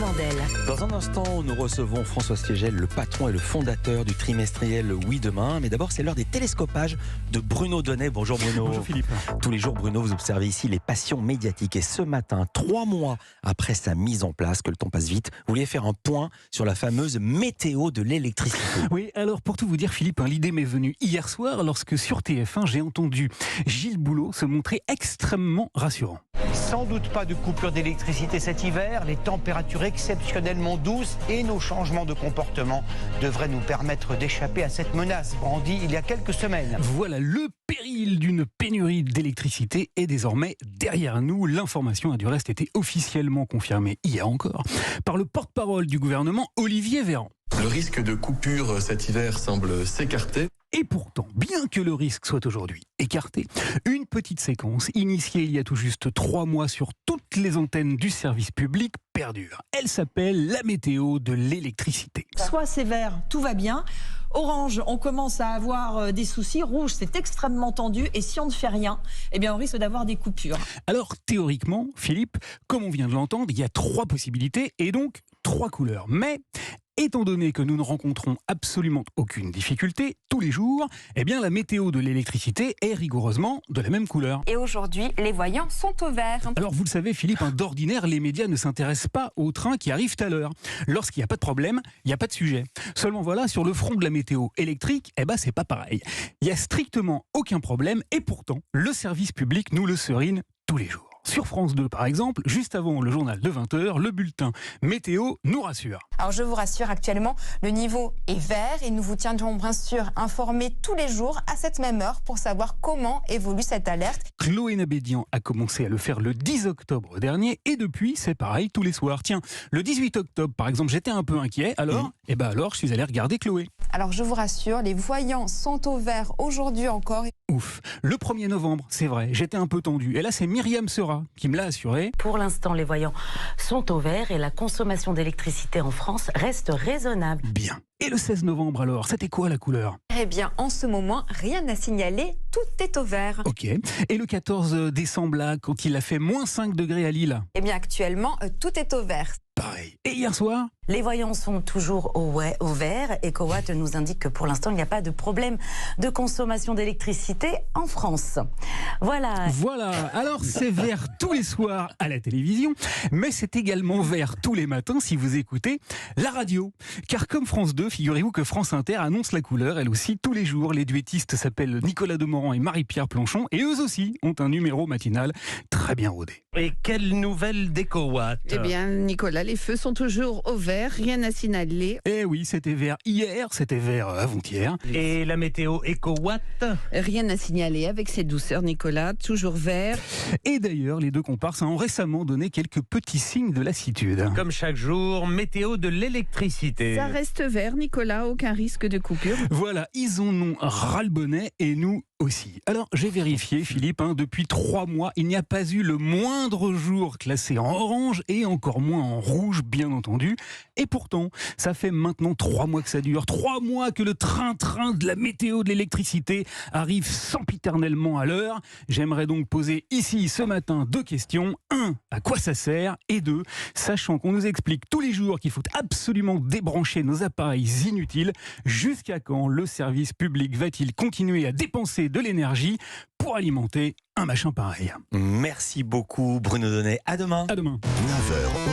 Dorandel. Dans un instant, nous recevons François Stiegel, le patron et le fondateur du trimestriel Oui Demain. Mais d'abord, c'est l'heure des télescopages de Bruno Donnet. Bonjour Bruno. Bonjour Philippe. Tous les jours, Bruno, vous observez ici les passions médiatiques. Et ce matin, 3 mois après sa mise en place, que le temps passe vite, vous vouliez faire un point sur la fameuse météo de l'électricité. Oui, alors pour tout vous dire Philippe, l'idée m'est venue hier soir lorsque sur TF1, j'ai entendu Gilles Boulot se montrer extrêmement rassurant. Sans doute pas de coupure d'électricité cet hiver, les températures exceptionnellement douces et nos changements de comportement devraient nous permettre d'échapper à cette menace brandie il y a quelques semaines. Voilà, le péril d'une pénurie d'électricité est désormais derrière nous. L'information a du reste été officiellement confirmée hier encore par le porte-parole du gouvernement, Olivier Véran. Le risque de coupure cet hiver semble s'écarter. Et pourtant, bien que le risque soit aujourd'hui écarté, une petite séquence initiée il y a tout juste 3 mois sur toutes les antennes du service public perdure. Elle s'appelle la météo de l'électricité. Soit c'est vert, tout va bien. Orange, on commence à avoir des soucis. Rouge, c'est extrêmement tendu. Et si on ne fait rien, eh bien on risque d'avoir des coupures. Alors théoriquement, Philippe, comme on vient de l'entendre, il y a 3 possibilités et donc 3 couleurs. Mais étant donné que nous ne rencontrons absolument aucune difficulté tous les jours, eh bien la météo de l'électricité est rigoureusement de la même couleur. Et aujourd'hui, les voyants sont au vert. Alors vous le savez Philippe, d'ordinaire les médias ne s'intéressent pas aux trains qui arrivent à l'heure. Lorsqu'il n'y a pas de problème, il n'y a pas de sujet. Seulement voilà, sur le front de la météo électrique, c'est pas pareil. Il n'y a strictement aucun problème et pourtant le service public nous le serine tous les jours. Sur France 2, par exemple, juste avant le journal de 20h, le bulletin météo nous rassure. Alors je vous rassure, actuellement, le niveau est vert et nous vous tiendrons bien sûr informés tous les jours à cette même heure pour savoir comment évolue cette alerte. Chloé Nabédian a commencé à le faire le 10 octobre dernier et depuis, c'est pareil tous les soirs. Tiens, le 18 octobre, par exemple, j'étais un peu inquiet, alors je suis allé regarder Chloé. Alors je vous rassure, les voyants sont au vert aujourd'hui encore. Ouf, le 1er novembre, c'est vrai, j'étais un peu tendu. Et là, c'est Myriam Sera qui me l'a assuré. Pour l'instant, les voyants sont au vert et la consommation d'électricité en France reste raisonnable. Bien. Et le 16 novembre alors, c'était quoi la couleur ? Eh bien, en ce moment, rien à signaler, tout est au vert. Ok. Et le 14 décembre, là, quand il a fait moins 5 degrés à Lille ? Eh bien, actuellement, tout est au vert. Pareil. Et hier soir ? Les voyants sont toujours au vert. EcoWatt nous indique que pour l'instant, il n'y a pas de problème de consommation d'électricité en France. Voilà. Alors c'est vert tous les soirs à la télévision, mais c'est également vert tous les matins si vous écoutez la radio. Car comme France 2, figurez-vous que France Inter annonce la couleur, elle aussi, tous les jours. Les duettistes s'appellent Nicolas Demorand et Marie-Pierre Planchon, et eux aussi ont un numéro matinal très bien rodé. Et quelle nouvelle d'EcoWatt ? Eh bien, Nicolas, les feux sont toujours au vert, rien à signaler. Eh oui, c'était vert hier, c'était vert avant-hier. Et la météo EcoWatt ? Rien à signaler avec ses douceurs, Nicolas, toujours vert. Et d'ailleurs, les deux comparses ont récemment donné quelques petits signes de lassitude. Comme chaque jour, météo de l'électricité. Ça reste vert, Nicolas, aucun risque de coupure. Voilà, ils en ont ras-le-bonnet et nous aussi. Alors, j'ai vérifié, Philippe, depuis 3 mois, il n'y a pas eu le moindre jour classé en orange et encore moins en rouge, bien entendu. Et pourtant, ça fait maintenant 3 mois que ça dure, 3 mois que le train-train de la météo de l'électricité arrive sempiternellement à l'heure. J'aimerais donc poser ici, ce matin, 2 questions. 1, à quoi ça sert ? Et 2, sachant qu'on nous explique tous les jours qu'il faut absolument débrancher nos appareils inutiles, jusqu'à quand le service public va-t-il continuer à dépenser de l'énergie pour alimenter un machin pareil ? Merci beaucoup Bruno Donnet. À demain. À demain. 9h.